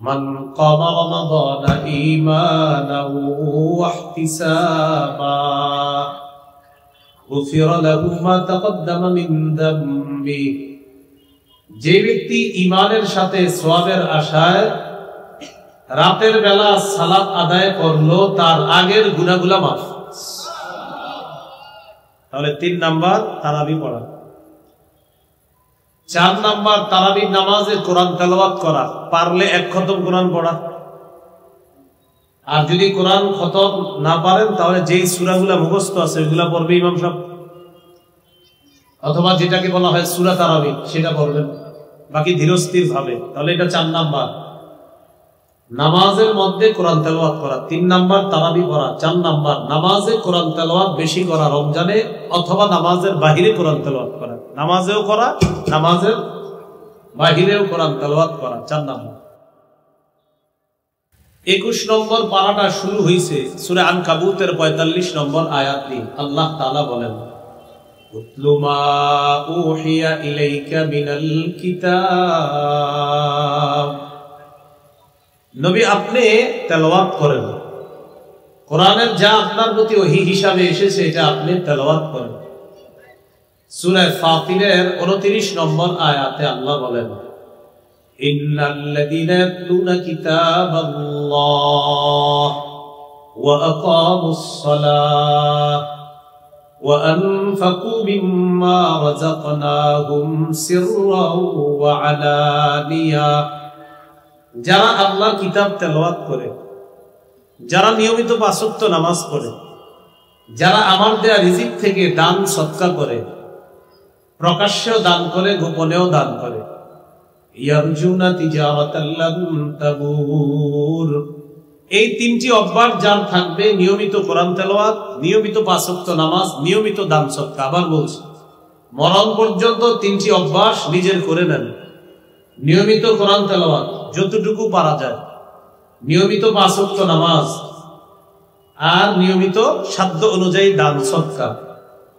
মান কামা রমাদানা ঈমানান ওয়া ইহতিসাবা গুফিরা লাহু মা তাকদ্দামা মিন যামবি। যে ব্যক্তি ঈমানের সাথে সওয়াবের আশায় রাতের বেলা সালাত আদায় করলো, তার আগের গুনাহগুলো মাফ। তাহলে 3 নাম্বার তারাবি পড়া। 4 নাম্বার তারাবি নামাজে কোরআন তেলাওয়াত করা, পারলে 1 খতম কোরআন পড়া। আর যদি কোরআন খতম না পারেন তাহলে যেই সূরাগুলো মুখস্থ আছে ওইগুলা পড়বে ইমাম সাহেব, অথবা যেটাকে বলা হয় সূরা তারাবি সেটা পড়বেন, বাকি ধীরস্থির ভাবে। তাহলে এটা 4 নাম্বার নামাজের মধ্যে কোরআন তেলাওয়াত করা। 3 নাম্বার তারাবি পড়া। 4 নাম্বার নামাজে কোরআন তেলাওয়াত বেশি করা রমজানে, অথবা নামাজের বাহিরে কোরআন তেলাওয়াত করা। নামাজেও করা, নামাজের বাহিরেও কোরআন তেলাওয়াত করা। 4 নাম্বার। 21 নম্বর পারাটা শুরু হয়েছে সূরা আনকাবুতের 45 নম্বর আয়াত দিয়ে। আল্লাহ তাআলা বলেন, উতলু মা উহিয়া ইলাইকা মিনাল কিতাব। নবী আপনি তেলাওয়াত করেন, কোরআনের যা আপনার প্রতি ওহী হিসাবে এসেছে এটা আপনি তেলাওয়াত করেন। সূরা ফাতিরের 29 নম্বর আয়াতে আল্লাহ বলেন, ইন্নাল্লাযীনা ইয়াতলুনা কিতাবাল্লাহ ওয়া আকামুস সালাহ ওয়া আনফাকু মিম্মা রাযাকনাহুম সিররাও ওয়া আলানিয়া। যারা আল্লাহর কিতাব তেলাওয়াত করে, যারা নিয়মিত 5 ওয়াক্ত নামাজ পড়ে, যারা আমার দেয়া রিজিক থেকে দান সদকা করে, প্রকাশ্যেও দান করে, গোপনেও দান করে, ইয়ারজুনা তিজারাতাল লান তাবুর। এই 3টি অভ্যাস যার থাকবে, নিয়মিত কোরআন তেলাওয়াত, নিয়মিত 5 ওয়াক্ত নামাজ, নিয়মিত দান সদকা। আবার বলছি, মরণ পর্যন্ত 3টি অভ্যাস নিজের করে নেন। নিয়মিত কোরআন তেলাওয়াত যতটুকু পারা যায়, নিয়মিত 5 ওয়াক্ত নামাজ, আর নিয়মিত সাধ্য অনুযায়ী দান সদকা।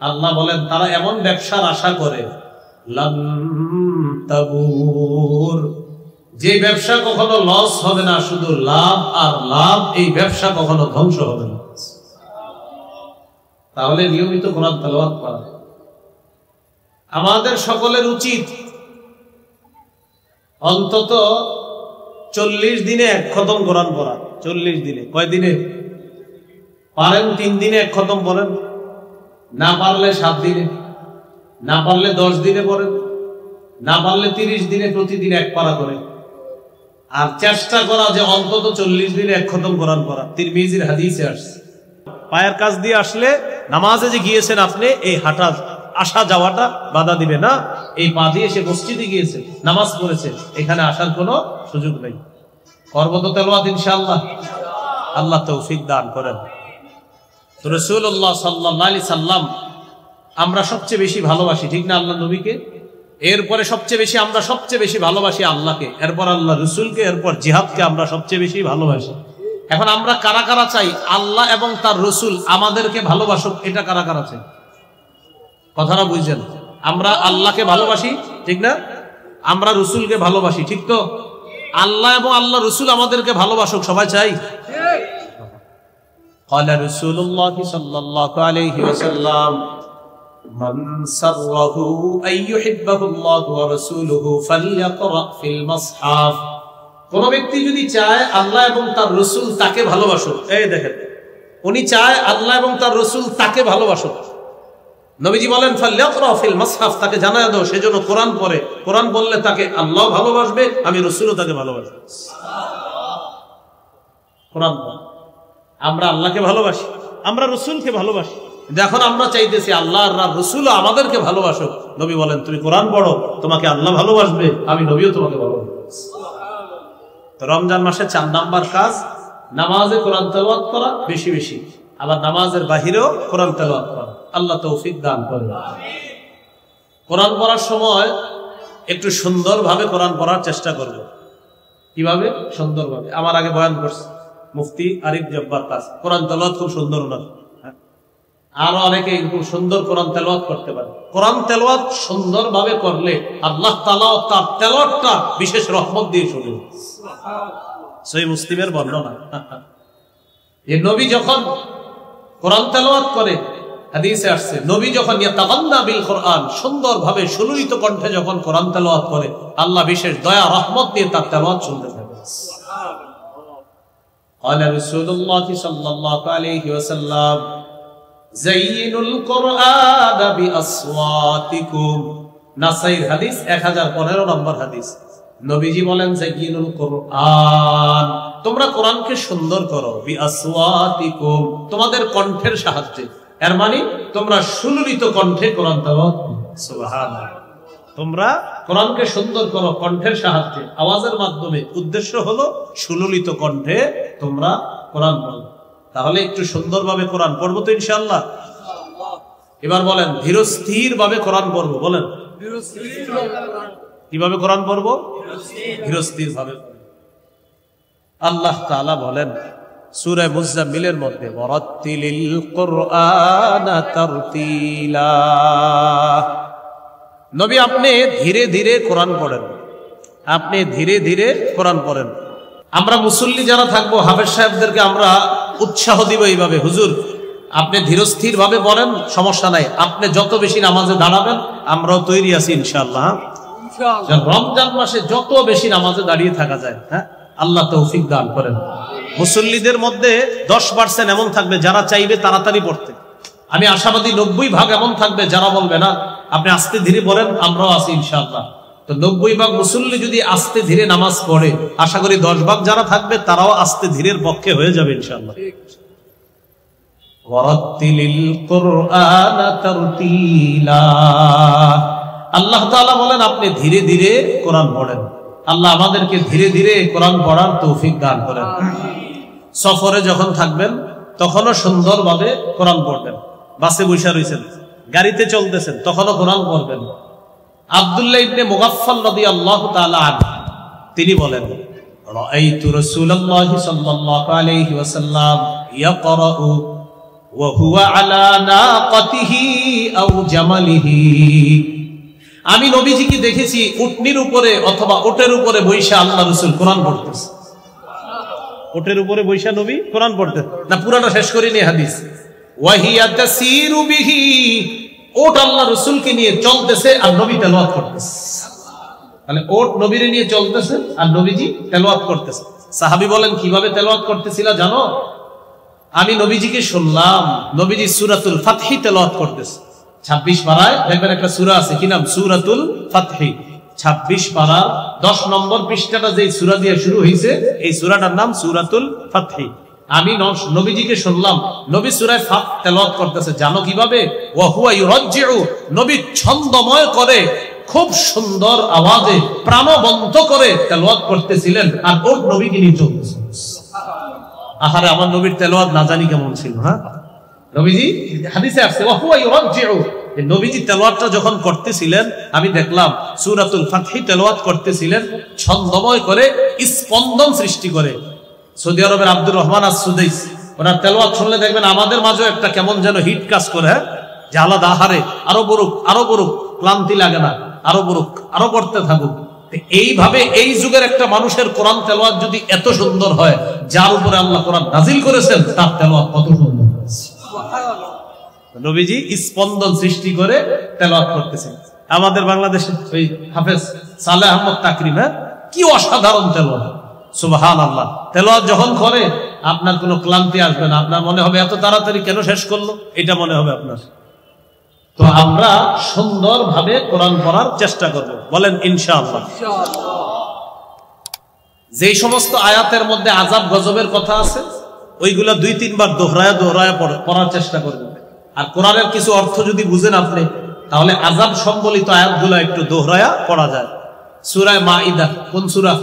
আল্লাহ বলেন তারা এমন ব্যবসার আশা করে লান তাবুর, যে ব্যবসা কখনো লস হবে না, শুধু লাভ আর লাভ। এই ব্যবসা কখনো ধ্বংস হবে না। তাহলে নিয়মিত কোরআন তেলাওয়াত করা আমাদের সকলের উচিত। অন্তত 40 দিনে 1 খতম কোরআন পড়া। 40 দিনে, কয় দিনে পারেন? 3 দিনে 1 খতম পড়েন, না পারলে 7 দিনে, না পারলে 10 দিনে পড়েন, না পারলে 30 দিনে প্রতিদিন 1 পারা করে। আর চেষ্টা করা যে অন্তত 40 দিনে 1 খতম কোরআন পড়া। তিরমিজির হাদিসে আসছে, পায়ের কাছ দিয়ে আসলে নামাজে যে গিয়েছেন আপনি, এই হাঁটা আসা যাওয়াটা বাধা দিবে না। এই পা দিয়ে সে মসজিদে গিয়েছে, নামাজ পড়েছে, এখানে আসার কোনো সুযোগ নেই। করব তো তেলাওয়াত ইনশাআল্লাহ। আল্লাহ তৌফিক দান করেন। তো রাসূলুল্লাহ সাল্লাল্লাহু আলাইহি সাল্লাম আমরা সবচেয়ে বেশি ভালোবাসি, ঠিক না? আল্লাহ নবীকে, এরপরে আমরা সবচেয়ে বেশি ভালোবাসি আল্লাহকে, এরপর আল্লাহ রসুলকে, এরপর জিহাদকে আমরা সবচেয়ে বেশি ভালোবাসি। এখন আমরা কারা কারা চাই আল্লাহ এবং তার রসুল আমাদেরকে ভালোবাসুক? এটা কারা কারা চাই? কথাটা বুঝছেন? আমরা আল্লাহকে ভালোবাসি, ঠিক না? আমরা রসুলকে ভালোবাসি, ঠিক তো? আল্লাহ এবং আল্লাহ রসুল আমাদেরকে ভালোবাসুক সবাই চাই। قال رسول الله صلى الله عليه وسلم من سره أن يحبه الله ورسوله فليقرأ في المصحف। কোন ব্যক্তি যদি চায় আল্লাহ এবং তার রসুল তাকে ভালোবাসুক, এই দেখেন উনি চায় আল্লাহ এবং তার রসুল তাকে ভালোবাসুক, নবীজি বলেন ফালইকরা ফিল মাসহাফ, তাকে জানায় দাও সেজন্য কোরআন পড়ে। কোরআন বললে তাকে আল্লাহ ভালোবাসবে, আমি রসুলও তাকে ভালোবাসবো। কোরআন আমরা আল্লাহকে ভালোবাসি, আমরা রসুলকে ভালোবাসি। এখন আমরা চাইতেছি আল্লাহ আর রসুল আমাদেরকে ভালোবাসুক। নবী বলেন তুমি কোরআন পড়ো, তোমাকে আল্লাহ ভালোবাসবে, আমি নবীও তোমাকে ভালোবাসবো। তো রমজান মাসে 4 নাম্বার কাজ নামাজে কোরআন তেলাওয়াত করা বেশি বেশি, আবার নামাজের বাহিরেও কোরআন তেলাওয়াত করা। আল্লাহ তৌফিক দান করেন। কোরআন পড়ার সময় একটু সুন্দরভাবে কোরআন পড়ার চেষ্টা করব। কিভাবে? সুন্দরভাবে। আমার আগে বয়ান করছে মুফতি আরিফ জব্বার কাজ, কোরআন তেলাওয়াত খুব সুন্দর না, আরো অনেকে খুব সুন্দর কোরআন তেলাওয়াত করতে পারে। কোরআন তেলাওয়াত সুন্দরভাবে করলে আল্লাহ তাআলা তার তেলাওয়াতটা বিশেষ রহমত দিয়ে শুনেন। সহিহ মুসলিমের বর্ণনা। এই নবী যখন কোরআন তেলাওয়াত করে, হাদিসে আসছে নবী যখন ইয়াতাগান্না বিল কোরআন, সুন্দরভাবে সুললিত কণ্ঠে যখন কোরআন তেলাওয়াত করে, আল্লাহ বিশেষ দয়া রহমত দিয়ে তার তেলাওয়াত শুনতে থাকে। قال رسول الله صلى الله عليه وسلم زينوا القرآن بأصواتكم। নাসাইর হাদিস 1015 নম্বর হাদিস। নবীজি বলেন জাইয়িনুল কোরআন, তোমরা কোরআনকে সুন্দর করো, বিআসওয়াতিকুম, তোমাদের কণ্ঠের সাহায্যে। এর মানে তোমরা সুললিত কণ্ঠে কোরআন তেলাওয়াত করো। সুবহানাল্লাহ। তোমরা কোরআনকে সুন্দর করো কণ্ঠের সাহায্যে, আওয়াজের মাধ্যমে। উদ্দেশ্য হলো সুললিত কণ্ঠে তোমরা কোরআন পড়ো। তাহলে একটু সুন্দরভাবে কোরআন পড়বো তো ইনশাআল্লাহ। এবার বলেন ধীরস্থির ভাবে কোরআন পড়বো। বলেন কিভাবে কোরআন পড়বো? ধীরস্থির ভাবে। আল্লাহ তাআলা বলেন সূরা মুজাম্মিলের মধ্যে, ওয়ারাত্তিলিল কুরআনা তারতিলা। নবী আপনি ধীরে ধীরে কোরআন পড়েন, আপনি ধীরে ধীরে কোরআন পড়েন। আমরা মুসল্লি যারা থাকবো, হাফেজ সাহেবদেরকে আমরা উৎসাহ দিব এইভাবে, হুজুর আপনি ধীরস্থির ভাবে পড়েন, সমস্যা নাই। আপনি যত বেশি নামাজে দাঁড়াবেন আমরাও তৈরি আছি ইনশাআল্লাহ। রমজান মাসে যত বেশি নামাজে দাঁড়িয়ে থাকা যায়, হ্যাঁ, আল্লাহ তৌফিক দান করেন। মুসল্লিদের মধ্যে 10% এমন থাকবে যারা চাইবে তাড়াতাড়ি পড়তে। আমি আশাবাদী 90% এমন থাকবে যারা বলবে না আপনি আস্তে ধীরে পড়েন, আমরাও আছি ইনশাআল্লাহ। তো 90% মুসল্লি যদি আস্তে ধীরে নামাজ পড়ে, আশা করি 10% যারা থাকবে তারাও আস্তে ধীরের পক্ষে হয়ে যাবে ইনশাআল্লাহ। ওয়ারাত্তিলিল কুরআনা তারতিলা। আল্লাহ তাআলা বলেন আপনি ধীরে ধীরে কোরআন পড়েন। আল্লাহ আমাদেরকে ধীরে ধীরে কোরআন পড়ার তৌফিক দান করেন। সফরে যখন থাকবেন তখনও সুন্দরভাবে কোরআন পড়বেন। বাসে বসে রয়েছেন, গাড়িতে চলতেছেন, তখনও কোরআন পড়বেন। আব্দুল্লাহ ইবনে মুগাফফাল রাদিয়াল্লাহু তাআলা আনহু তিনি বলেন, রাআইতু রাসূলুল্লাহি সাল্লাল্লাহু আলাইহি ওয়াসাল্লাম ইয়াকরাউ ওয়া হুয়া আলা নাকাতিহি আও জামালিহি। আমি নবীজিকে দেখেছি উটনির উপরে অথবা ওটের উপরে বৈশা আল্লাহ রাসূল কোরআন পড়তেছে। ওটের উপরে বৈশা নবী কোরআন পড়তেন না। পুরাটা শেষ করিনি হাদিস। ওয়া হিয়া তাসিরু বিহি, ওট আল্লাহ রাসূলকে নিয়ে চলতেছে আর নবী তেলাওয়াত করতেছে। তাহলে ওট নবীরে নিয়ে চলতেছে আর নবীজি তেলাওয়াত করতেছে। সাহাবী বলেন কিভাবে তেলাওয়াত করতেছিল জানো? আমি নবীজিকে শুনলাম নবীজি সূরাতুল ফাতহি তেলাওয়াত করতেছে। 26 পারায় দেখবেন একটা সূরা আছে, কি নাম? সূরাতুল ফাতহি। 26 পারার 10 নম্বর পৃষ্ঠাটা যে সূরা দিয়ে শুরু হয়েছে, এই সূরাটার নাম সূরাতুল ফাতহি। আমি নবীজিকে শুনলাম নবী সূরা ফাত তেলাওয়াত করতেছে। জানো কিভাবে? ওয়া হুয়া ইউরাজ্জিউ, নবী ছন্দময় করে খুব সুন্দর আওয়াজে প্রাণবন্ত করে তেলাওয়াত করতেছিলেন আর ওর নবীকে নিয়ে চলতেছে। আহারে আমার নবীর তেলাওয়াত না জানি কেমন ছিল। হ্যাঁ, নবীজি হাদিসে আসছে ওয়া হুয়া ইউরাজ্জিউ, নবীজি তেলাওয়াতটা যখন করতেছিলেন আমি দেখলাম সূরাতুল ফাতহি তেলাওয়াত করতেছিলেন ছন্দময় করে, স্পন্দন সৃষ্টি করে। সৌদি আরবের আব্দুর রহমান আস-সুদাইস ওনার তেলাওয়াত শুনলে দেখবেন আমাদের মাঝে একটা কেমন যেন হিট কাজ করে, হ্যাঁ, যে আলাদা আহারে আরো বড়ুক আরো বড়ুক, ক্লান্তি লাগে না, আরো বড়ুক আরো পড়তে থাকুক। এইভাবে এই যুগের একটা মানুষের কোরআন তেলাওয়াত যদি এত সুন্দর হয়, যার উপরে আল্লাহ কোরআন নাজিল করেছেন তার তেলাওয়াত কত সুন্দর। নবীজি স্পন্দন সৃষ্টি করে তেলাওয়াত করতেছেন। আমাদের বাংলাদেশে ওই হাফেজ সালেহ আহমদ তাকরিম, হ্যাঁ, কি অসাধারণ তেলাওয়াত। সুবহানাল্লাহ। তেলাওয়াত যখন করে আপনার কোনো ক্লান্তি আসবে না, আপনার মনে হবে এত তাড়াতাড়ি কেন শেষ করলো, এটা মনে হবে আপনার। তো আমরা সুন্দরভাবে কোরআন পড়ার চেষ্টা করব, বলেন ইনশাআল্লাহ। যেই সমস্ত আয়াতের মধ্যে আযাব গজবের কথা আছে ওইগুলা 2-3 বার দোহরায়া দোহরায়া পড়ার চেষ্টা করবেন। আর কোরআনের কিছু অর্থ যদি বুঝেন আপনি, তাহলে আযাব সম্বলিত আয়াতগুলো একটু দোহরায়া পড়া যায়। সূরা মাইদা, কোন সূরা?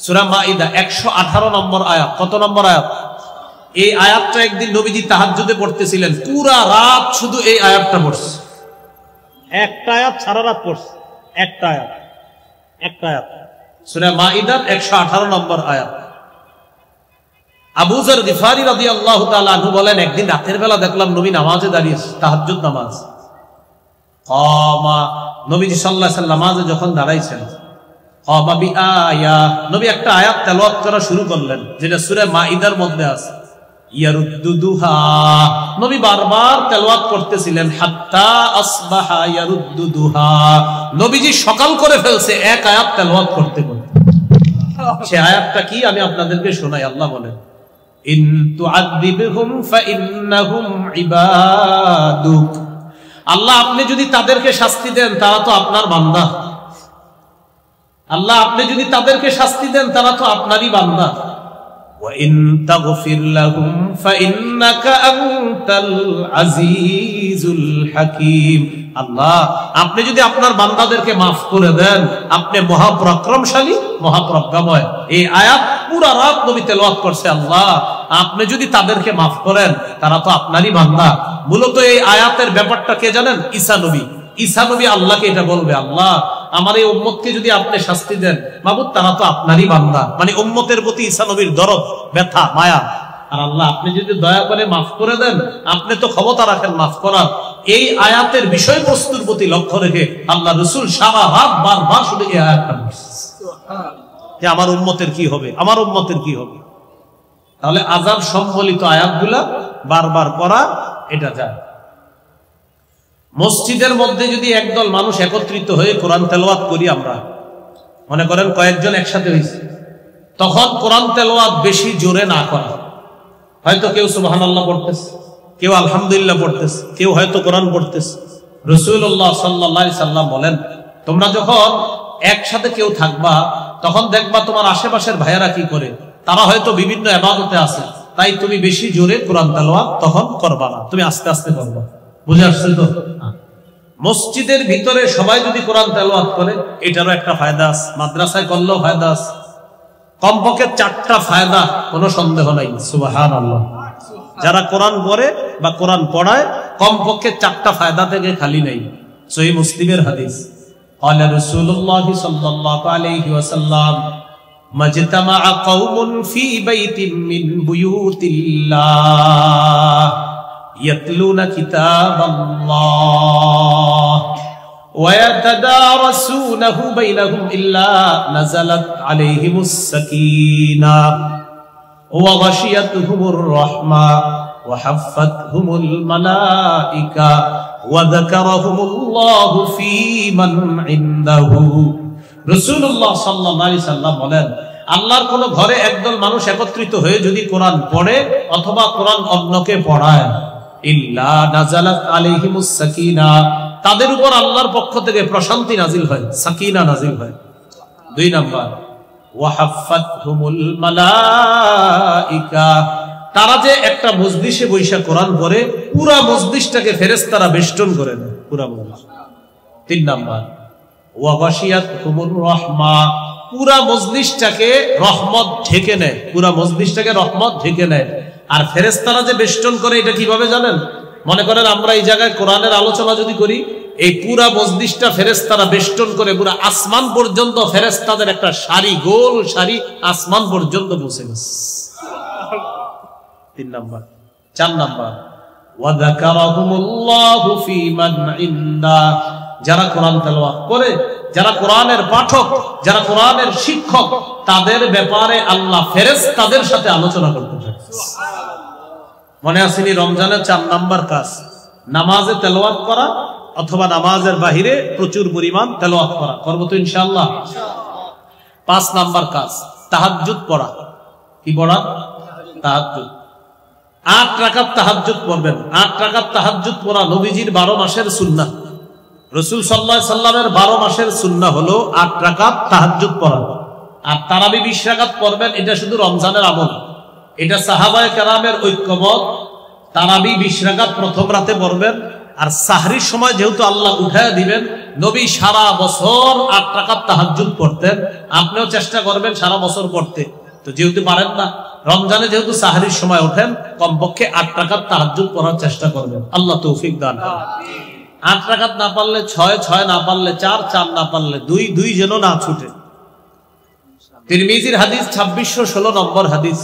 সূরা মাইদা 118 নম্বর আয়াত। কত নম্বর আয়াত? এই আয়াতটা একদিন নবীজি তাহাজ্জুদে পড়তেছিলেন, পুরা রাত শুধু এই আয়াতটা পড়ছে। একটা আয়াত সারা রাত পড়ছে, একটা আয়াত। সূরা মাইদার 118 নম্বর আয়াত। আবু যর গিফারি রাদিয়াল্লাহু তাআলা আনহু বলেন, একদিন রাতের বেলা দেখলাম নবী নামাজে দাঁড়িয়ে, তাহাজ্জুদ নামাজ। নবীজি সাল্লাল্লাহু আলাইহি ওয়াসাল্লাম নামাজে যখন দাঁড়াইছেন, ক্বামা বিআয়া, নবী একটা আয়াত তেলাওয়াত করা শুরু করলেন যেটা সূরা মাইদার মধ্যে আছে, ইয়ারুদ্দুহা। নবী বারবার তেলাওয়াত করতেছিলেন, হাত্তা আসবাহা ইয়ারুদ্দুহা। নবীজি সকাল করে ফেলছে এক আয়াত তেলাওয়াত করতে করতে। সে আয়াতটা কি আমি আপনাদেরকে শোনাই। আল্লাহ বলেন, ইন তুআযিবহুম ফাইন্নাহুম ইবাদুক। আল্লাহ আপনি যদি তাদেরকে শাস্তি দেন তারা তো আপনার বান্দা। আল্লাহ আপনি যদি তাদেরকে শাস্তি দেন তারা তো আপনারই বান্দা। ওয়া ইন তাগফির লাহুম ফাইন্নাকা আনতাল আজিজুল হাকীম। আল্লাহ আপনি যদি আপনার বান্দাদেরকে মাফ করে দেন আপনি মহাপরাক্রমশালী মহাপ্রজ্ঞাময়। এই আয়াত পুরা রাত নবী তেলাওয়াত করছে। আল্লাহ আপনি যদি তাদেরকে মাফ করেন তারা তো আপনারই বান্দা। মূলত এই আয়াতের ব্যাপারটা কে জানেন? ঈসা নবী। ঈসা নবী আল্লাহকে এটা বলবে, আল্লাহ আমার এই উম্মতকে যদি আপনি শাস্তি দেন মাবুদ তারা তো আপনারই বান্দা। মানে উম্মতের প্রতি ঈসা নবীর দরদ, ব্যথা, মায়া। আর আল্লাহ আপনি যদি দয়া করে মাফ করে দেন আপনি তো ক্ষমতা রাখেন মাফ করার। এই আয়াতের বিষয়বস্তুর প্রতি লক্ষ্য রেখে আল্লাহ রাসূল সারা রাত বারবার শুধু এই আয়াতটা পড়ছে যে আমার উম্মতের কি হবে, আমার উম্মতের কি হবে। তাহলে আযাব সম্বলিত আয়াতগুলা বারবার পড়া এটা যায়। মসজিদের মধ্যে যদি একদল মানুষ একত্রিত হয়ে কোরআন তেলাওয়াত করি, আমরা মনে করেন কয়েকজন একসাথে হয়েছে, তখন কোরআন তেলাওয়াত বেশি জোরে না করা। হয়তো কেউ সুবহানাল্লাহ পড়তেছে, কেউ আলহামদুলিল্লাহ পড়তেছে, কেউ হয়তো কোরআন পড়তেছে। রাসূলুল্লাহ সাল্লাল্লাহু আলাইহি সাল্লাম বলেন, তোমরা যখন একসাথে কেউ থাকবা তখন দেখবা তোমার আশেপাশের ভাইয়েরা কি করে, তারা হয়তো বিভিন্ন ইবাদতে আছে, তাই তুমি বেশি জোরে কোরআন তেলাওয়াত তখন করবা না, তুমি আস্তে আস্তে করবা। বুঝে আসছে তো? মসজিদের ভিতরে সবাই যদি কোরআন তেলাওয়াত করে এটারও একটা ফায়দা আছে, মাদ্রাসায় করলেও ফায়দা আছে। কমপক্ষে 4টা ফায়দা, কোনো সন্দেহ নাই। সুবহানাল্লাহ। যারা কোরআন পড়ে বা কোরআন পড়ায় কমপক্ষে 4টা ফায়দা থেকে খালি নাই। সহিহ মুসলিমের হাদিস, ক্বালা রাসূলুল্লাহ সাল্লাল্লাহু আলাইহি ওয়াসাল্লাম, মাজতামাআ কওমুন ফি বাইতিন মিন বুয়ুতিল্লাহ ইয়াতলুনা কিতাবাল্লাহ ওয়া ইয়াতাদারাসুনাহু বাইনাহুম ইল্লা নাযালাত আলাইহিমুস সাকিনাহ ওয়া গাশিয়াতুহুমুর রাহমা ওয়া হাফফাতহুমুল মালায়েকা ওয়া যাকারাহুমুল্লাহু ফী মান ইনদাহু। রাসূলুল্লাহ সাল্লাল্লাহু আলাইহি সাল্লাম বলেন, আল্লাহর কোন ঘরে একদল মানুষ একত্রিত হয়ে যদি কোরআন পড়ে অথবা কোরআন অন্যকে পড়ায়, ইল্লা নাযালাত আলাইহিমুস সাকিনাহ, তাদের উপর আল্লাহর পক্ষ থেকে প্রশান্তি নাজিল হয়, সাকিনা নাজিল হয়। 2 নাম্বার, ওয়া হাফফাতহুমুল মালায়েকা, তারা যে একটা মজলিসে বৈশা কোরআন পড়ে পুরা মজলিসটাকে ফেরেশতারা বেষ্টন করে নেয়, পুরা মজলিস। 3 নাম্বার, ওয়া গাশিয়াতহুমুর রাহমা, পুরা মজলিসটাকে রহমত ঢেকে নেয়, পুরা মজলিসটাকে রহমত ঢেকে নেয়। আর ফেরেশতারা যে বেষ্টন করে এটা কিভাবে জানেন? মনে করেন আমরা এই জায়গায় কোরআনের আলোচনা যদি করি, এই পুরা মজলিসটা ফেরেশতারা বেষ্টন করে পুরা আসমান পর্যন্ত, ফেরেশতাদের একটা সারি, গোল সারি আসমান পর্যন্ত পৌঁছে গেছে। 3 নাম্বার। 4 নাম্বার, ওয়া যাকারাহুমুল্লাহু ফী মান ইনদা, যারা কোরআন তেলাওয়াত করে, যারা কোরআনের পাঠক, যারা কোরআনের শিক্ষক, তাদের ব্যাপারে আল্লাহ ফেরেশতাদের সাথে আলোচনা করতে থাকে। মনে আসেনি রমজানের 4 নাম্বার কাজ নামাজে তেলাওয়াত করা অথবা নামাজের বাহিরে প্রচুর পরিমাণ তেলাওয়াত করা, করবো তো ইনশাআল্লাহ। 5 নাম্বার কাজ তাহাজ্জুদ পড়া। কি পড়া? তাহাজ্জুদ। 8 রাকাত তাহাজ্জুদ পড়বেন। 8 রাকাত তাহাজ্জুদ পড়া নবীজির 12 মাসের সুন্নাহ। রাসূল সাল্লাল্লাহু আলাইহি সাল্লামের 12 মাসের সুন্নাহ হলো 8 রাকাত তাহাজ্জুদ পড়া। আর তারাবি 20 রাকাত পড়বেন, এটা শুধু রমজানের আমল। এটা সাহাবায়ে কেরামের ঐক্যমত। তারাবি 20 রাকাত প্রথম রাতে পড়বেন। আর সাহরির সময় যেহেতু আল্লাহ উঠায় দিবেন, নবী সারা বছর 8 রাকাত তাহাজ্জুদ পড়তেন। আপনিও চেষ্টা করবেন সারা বছর পড়তে। তো যেহেতু পারেন না, রমজানে যেহেতু সাহরির সময় ওঠেন, কমপক্ষে 8 রাকাত তাহাজ্জুদ পড়ার চেষ্টা করবেন। আল্লাহ তৌফিক দান করেন। 8 রাকাত না পারলে 6, 6 না পারলে 4, 4 না পারলে 2, 2 যেন না ছুটে। তিরমিজির হাদিস 2616 নম্বর হাদিস,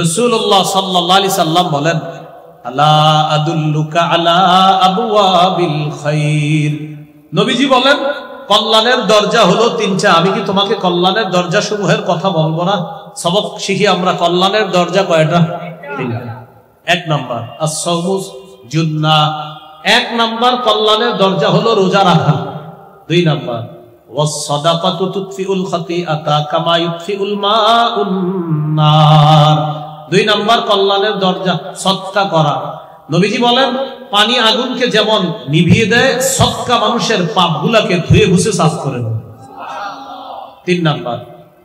রাসূলুল্লাহ সাল্লাল্লাহু আলাইহি সাল্লাম বলেন, আলা আদুল্লুকা আলা আবওয়াবিল খাইর। নবীজি বলেন, কল্যাণের দরজা হলো তিনটা। আমি কি তোমাকে কল্যাণের দরজা সমূহের কথা বলবো না? সবক শিখি আমরা। কল্যাণের দরজা কয়টা? তিনটা। এক নাম্বার as-sawmu junnah, এক নাম্বার কল্যাণের দরজা হলো রোজা রাখা। দুই number was-sadaqatu tudfi'ul khati'ata kama yudfi'ul ma'un nar, দুই নাম্বার কল্যাণের দরজা সদকা করা। নবীজি বলেন পানি আগুনকে যেমন নিভিয়ে দেয়, সদকা মানুষের পাপগুলাকে ধুয়ে মুছে সাফ করে দেয়। তিন নাম্বার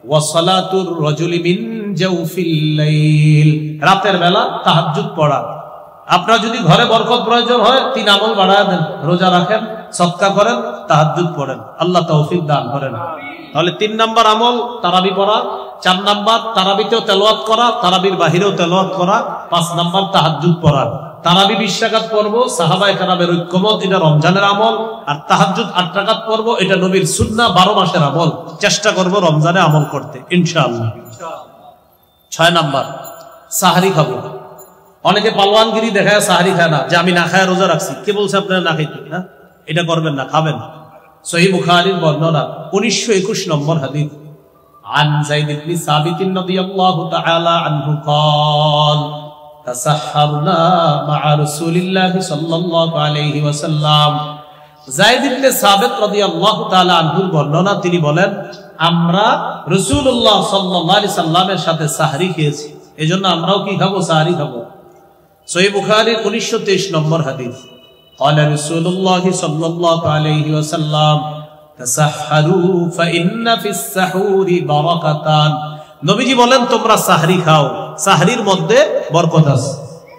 ওয়াসালাতুর রাজুলি মিন জাওফিল লাইল, রাতের বেলা তাহাজ্জুদ পড়া। আপনার যদি ঘরে বরকত প্রয়োজন হয়, তিন আমল বাড়ায় দেন, রোজা রাখেন, সদকা করেন, তাহাজ্জুদ পড়েন, আল্লাহ তৌফিক দান করেন। তাহলে তিন নাম্বার আমল তারাবি পড়া, চার নাম্বার তারাবিতেও তেলাওয়াত করা, তারাবির বাহিরেও তেলাওয়াত করা, পাঁচ নাম্বার তাহাজ্জুদ পড়া। তারাবি 20 রাকাত পড়বো, সাহাবায়ে কেরামের ঐক্যমত, এটা রমজানের আমল। আর তাহাজ্জুদ 8 রাকাত পড়বো, এটা নবীর সুন্নাহ, 12 মাসের আমল। চেষ্টা করবো রমজানে আমল করতে ইনশাআল্লাহ। 6 নাম্বার সাহারি খাবো। অনেকে পালোয়ানগিরি দেখায় সাহারি খায় না, যে আমি না খায় রোজা রাখছি। কে বলছে আপনারা না খাইতে? না, এটা করবেন না, খাবেন। সহিহ বুখারীর বর্ণনা 1921 নম্বর হাদিস, আন যায়েদ ইবনে সাবিত রাদিয়াল্লাহু তাআলা আনহু قال তাসাহহারনা মা রাসূলিল্লাহি সাল্লাল্লাহু আলাইহি ওয়াসাল্লাম। যায়েদ ইবনে সাবিত রাদিয়াল্লাহু তাআলা আনহুর বর্ণনা, তিনি বলেন আমরা রাসূলুল্লাহ সাল্লাল্লাহু আলাইহি সাল্লামের সাথে সাহরি খেয়েছি, এজন্য আমরাও কি খাবো? সাহরি খাবো। সহিহ বুখারীর 1923 নম্বর হাদিস, قال رسول الله صلى الله عليه وسلم تسحروا فإن في السحور بركتان। নবীজি বলেন তোমরা সাহরি খাও, সাহরির মধ্যে বরকত আছে।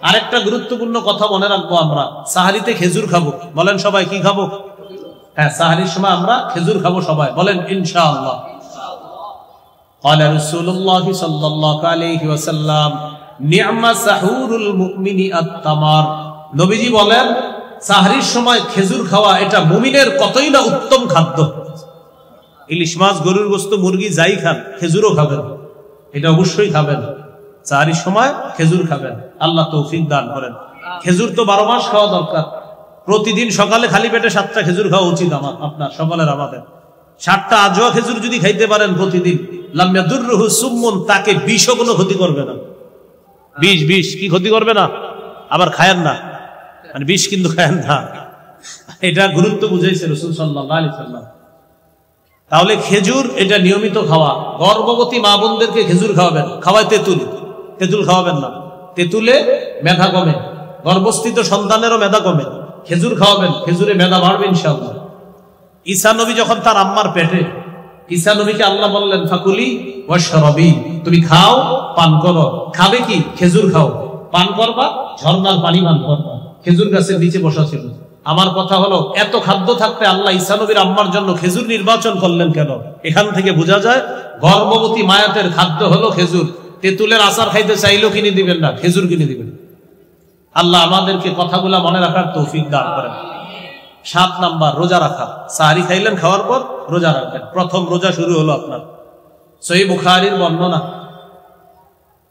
আরেকটা গুরুত্বপূর্ণ কথা মনে রাখবো, আমরা সাহরিতে খেজুর খাবো। বলেন সবাই কি খাবো? হ্যাঁ, সাহরির সময় আমরা খেজুর খাবো সবাই, বলেন ইনশাআল্লাহ। قال رسول الله صلى الله عليه وسلم نعم سحور المؤمن التمر। নবীজি বলেন সাহরির সময় খেজুর খাওয়া এটা মুমিনের কতই না উত্তম খাদ্য। ইলিশ মাছ, গরুর গোশত, মুরগি যাই খান, খেজুরও খাবেন, এটা অবশ্যই খাবেন। সাহরির সময় খেজুর খাবেন, আল্লাহ তৌফিক দান করেন। খেজুর তো 12 মাস খাওয়া দরকার। প্রতিদিন সকালে খালি পেটে 7টা খেজুর খাওয়া উচিত আপনার, সকলের আমাদের। 7টা আজওয়া খেজুর যদি খাইতে পারেন প্রতিদিন, লাম ইয়াদুররুহু সুম্মুন, তাকে বিষও কোনো ক্ষতি করবে না। বিষ কি ক্ষতি করবে না? আবার খায়েন না, মানে বিষ কিন্তু খায়েন না, এটা গুরুত্ব বুঝাইছে রাসূল সাল্লাল্লাহু আলাইহি সাল্লাম। তাহলে খেজুর এটা নিয়মিত খাওয়া। গর্ভবতী মা বোনদেরকে খেজুর খাওয়াবেন। খাওয়ায় তেঁতুল খাওয়াবেন না, তেঁতুলে মেধা কমে, গর্ভস্থিত সন্তানেরও মেধা কমে। খেজুর খাওয়াবেন, খেজুরে মেধা বাড়বে ইনশাআল্লাহ। ঈসা নবী যখন তার আম্মার পেটে, ঈসা নবীকে আল্লাহ বললেন ফাকুলি ওয়াশরাবি, তুমি খাও, পান করো। খাবে কি? খেজুর খাও। পান করবা, ঝর্ণার পানি পান করবা। খেজুর গাছের নিচে বসা ছিল। আমার কথা হলো, এত খাদ্য থাকতে আল্লাহ ঈসা নবীর আম্মার জন্য খেজুর নির্বাচন করলেন কেন? এখান থেকে বোঝা যায় গর্ভবতী মায়াতের খাদ্য হলো খেজুর। তেঁতুলের আচার খাইতে চাইলেও কিনে দিবেন না, খেজুর কিনে দিবেন। আল্লাহ আমাদেরকে কথাগুলা মনে রাখার তৌফিক দান করেন। 7 নাম্বার রোজা রাখা। সাহরি খাইলেন, খাওয়ার পর রোজা রাখবেন। প্রথম রোজা শুরু হলো আপনার। সহিহ বুখারীর বর্ণনা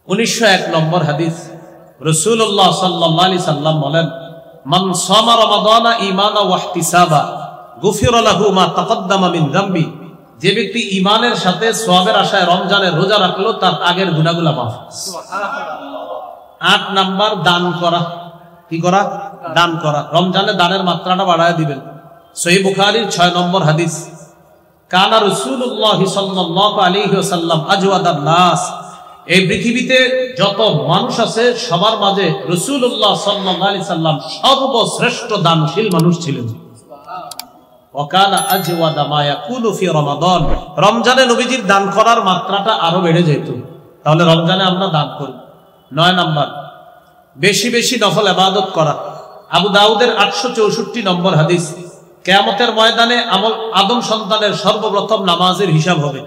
1901 নম্বর হাদিস, রাসূলুল্লাহ সাল্লাল্লাহু আলাইহি সাল্লাম বলেন মান সামা রমাদানা ঈমানা ওয়া ইহতিসাবা গুফিরা লাহু মা তাকদ্দামা মিন যামবি। যে ব্যক্তি ঈমানের সাথে সওয়াবের আশায় রমজানের রোজা রাখলো, তার আগের গুনাহগুলো মাফ। সুবহানাল্লাহ। 8 নাম্বার দান করা। কি করা? দান করা। রমজানে দানের মাত্রাটা বাড়ায় দিবেন। সহিহ বুখারীর 6 নম্বর হাদিস, কানা রাসূলুল্লাহ সাল্লাল্লাহু আলাইহি ওয়াসাল্লাম আজওয়াদান নাস। এই পৃথিবীতে যত মানুষ আছে সবার মাঝে রাসূলুল্লাহ সাল্লাল্লাহু আলাইহি সাল্লাম সর্বশ্রেষ্ঠ দানশীল মানুষ ছিলেন। ওয়াকানা আজওয়াদা মা ইয়াকুনু ফি রমাদান। রমজানে নবীজির দান করার মাত্রাটা আরো বেড়ে যেত। তাহলে রমজানে আমরা দান করি। 9 নাম্বার বেশি বেশি নফল ইবাদত করা। আবু দাউদের 864 নম্বর হাদিস, কিয়ামতের ময়দানে আদম সন্তানের সর্বপ্রথম নামাজের হিসাব হবে।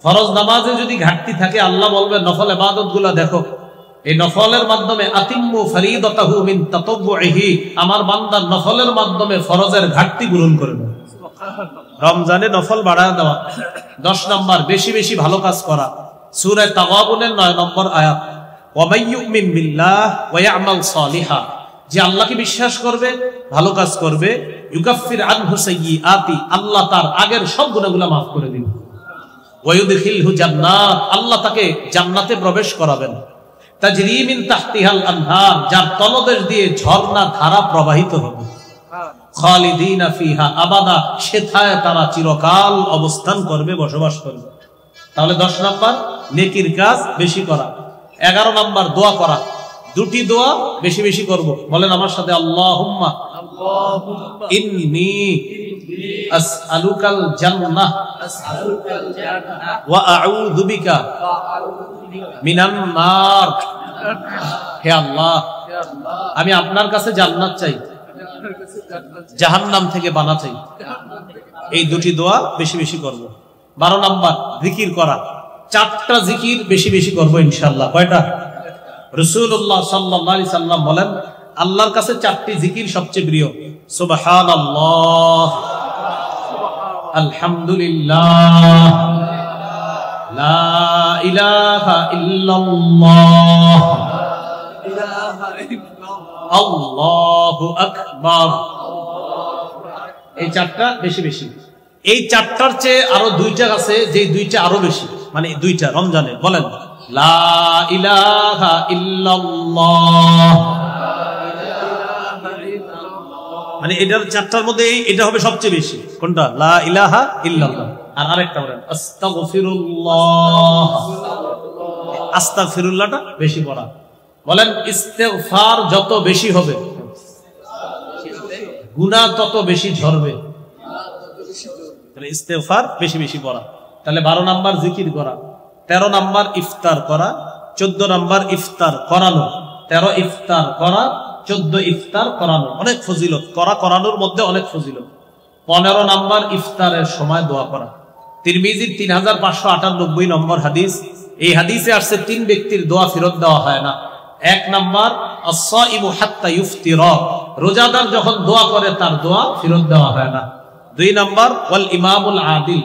ফরজ নামাজে যদি ঘাটতি থাকে, আল্লাহ বলবে নফল ইবাদত গুলা দেখো। এই নফলের মাধ্যমে আতিম্মু ফরিদাতাহু মিন তাতাব্বুহি, আমার বান্দা নফলের মাধ্যমে ফরজের ঘাটতি পূরণ করে নেয়। রমজানে নফল বাড়ায় দেওয়া। 10 নাম্বার বেশি বেশি ভালো কাজ করা। সূরা তাগাবুনের 9 নম্বর আয়াত, ওয়া মান ইউমিন বিল্লাহ ওয়া ইয়ামাল সালিহা। যে আল্লাহকে বিশ্বাস করবে, ভালো কাজ করবে, ইউকাফির আনহু সাইয়্যাতি, আল্লাহ তার আগের সব গুনাহগুলো মাফ করে দিবেন। ওয়া ইউদখিলহু জান্নাত, আল্লাহ তাকে জান্নাতে প্রবেশ করাবেন। তাজরি মিন তাহতিহাল আনহার, যার তলদেশ দিয়ে ঝর্ণা ধারা প্রবাহিত হবে। খালিদিনা ফিহা আবাদা, সেথায় তারা চিরকাল অবস্থান করবে, বসবাস করবে। তাহলে 10 নাম্বার নেকির কাজ বেশি করা। 11 নাম্বার দোয়া করা। দুটি দোয়া বেশি বেশি করব, বলেন আমার সাথে, আল্লাহুম্মা ইন্নী আসআলুকাল জান্নাহ ওয়া আউযু বিকা মিনান নার। হে আল্লাহ, আমি আপনার কাছে জান্নাত চাই, জাহান্নাম থেকে বাঁচা চাই। এই দুটি দোয়া বেশি বেশি করব। 12 নাম্বার জিকির করা। 4টা জিকির বেশি বেশি করব ইনশাআল্লাহ। কয়টা? রাসূলুল্লাহ সাল্লাল্লাহু আলাইহি সাল্লাম বলেন, আল্লাহর কাছে 4টি জিকির সবচেয়ে প্রিয়। সুবহানাল্লাহ, আলহামদুলিল্লাহ, লা ইলাহা ইল্লাল্লাহ, আল্লাহু আকবার। এই 4টা বেশি বেশি। এই 4টার চেয়ে আরো 2টা আছে, যে 2টা আরো বেশি, মানে 2টা রমজানে বলেন, লা ইলাহা ইল্লাল্লাহ, মানে এটার 4টার মধ্যে এটা হবে সবচেয়ে বেশি। কোনটা? লা ইলাহা ইল্লাল্লাহ। আর আরেকটা বলেন আস্তাগফিরুল্লাহ। আস্তাগফিরুল্লাহটা বেশি পড়া। বলেন ইস্তেগফার যত বেশি হবে গুনাহ তত বেশি ঝরবে। তাহলে ইস্তেগফার বেশি বেশি পড়া। তাহলে 12 নাম্বার জিকির করা, 13 নাম্বার ইফতার করা, 14 নাম্বার ইফতার করানো, 13 ইফতার করা, 14 ইফতার করানো। অনেক ফজিলত, করানোর মধ্যে অনেক ফজিলত। 15 নাম্বার ইফতারের সময় দোয়া করা। তিরমিজির 3598 নম্বর হাদিস। এই হাদিসে আসছে 3 ব্যক্তির দোয়া ফেরত দেওয়া হয় না। 1 নাম্বার আস-সাইমু হাত্তা ইফতিরা, রোজাদার যখন দোয়া করে তার দোয়া ফেরত দেওয়া হয় না। 2 নাম্বার ওয়াল ইমামুল আদিল,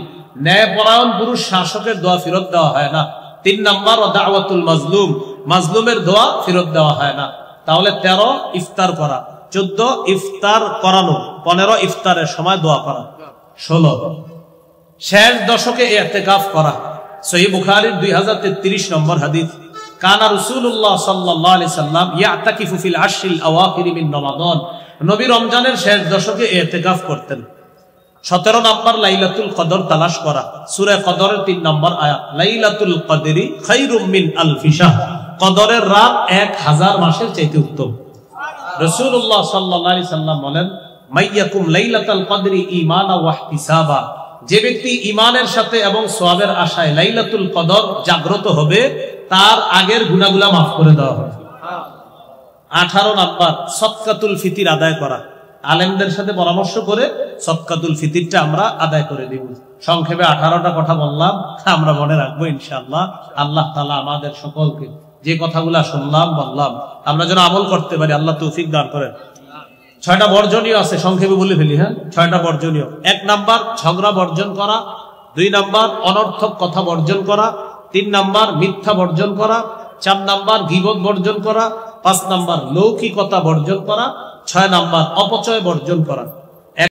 ন্যায়পরায়ণ পুরুষ শাসকের দোয়া ফেরত দেওয়া হয় না। 3 নাম্বার ওয়া দাওয়াতুল মাজলুম, মাজলুমের দোয়া ফেরত দেওয়া হয় না। তাহলে 13 ইফতার করা, 14 ইফতার করানো, 15 ইফতারের সময় দোয়া করা, 16 শেষ দশকে ইতিকাফ করা। সহিহ বুখারীর 2033 নম্বর হাদিস। কানা রাসূলুল্লাহ সাল্লাল্লাহু আলাইহি সাল্লাম ইয়াতাকিফু ফিল আশরিল আওয়াখির মিন রমাদান, নবী রমজানের শেষ দশকে ইতিকাফ করতেন। 17 নাম্বার লাইলাতুল কদর তালাশ করা। সূরা কদরের 3 নম্বর আয়াত, লাইলাতুল কদরি খায়রুম মিন আলফি শাহর, কদরের রাত 1000 মাসের চাইতে উত্তম। রাসূলুল্লাহ সাল্লাল্লাহু আলাইহি সাল্লাম বলেন, মাইয়াকুম লাইলাতুল কদরি ঈমানা ওয়া ইহতিসাবা, যে ব্যক্তি ঈমানের সাথে এবং সওয়াবের আশায় লাইলাতুল কদর জাগ্রত হবে, তার আগের গুনাহগুলো মাফ করে দেওয়া হবে। 18 নাম্বার সদকাতুল ফিতর আদায় করা। আলেমদের সাথে পরামর্শ করে সদকাতুল ফিতরটা আমরা আদায় করে দিব। সংক্ষেপে 18টা কথা বললাম, আমরা মনে রাখবো ইনশাআল্লাহ। আল্লাহ তাআলা আমাদের সকলকে যে কথাগুলো শুনলাম বললাম আমরা যেন আমল করতে পারি, আল্লাহ তৌফিক দান করেন। 6টা বর্জনীয় আছে, সংক্ষেপে বলে ফেলি। 6টা বর্জনীয়। 1 নাম্বার ঝগড়া বর্জন করা, 2 নাম্বার অনর্থক কথা বর্জন করা, 3 নাম্বার মিথ্যা বর্জন করা, 4 নাম্বার গীবত বর্জন করা, 5 নাম্বার লৌকিকতা বর্জন করা, 6 নাম্বার অপচয় বর্জন করা।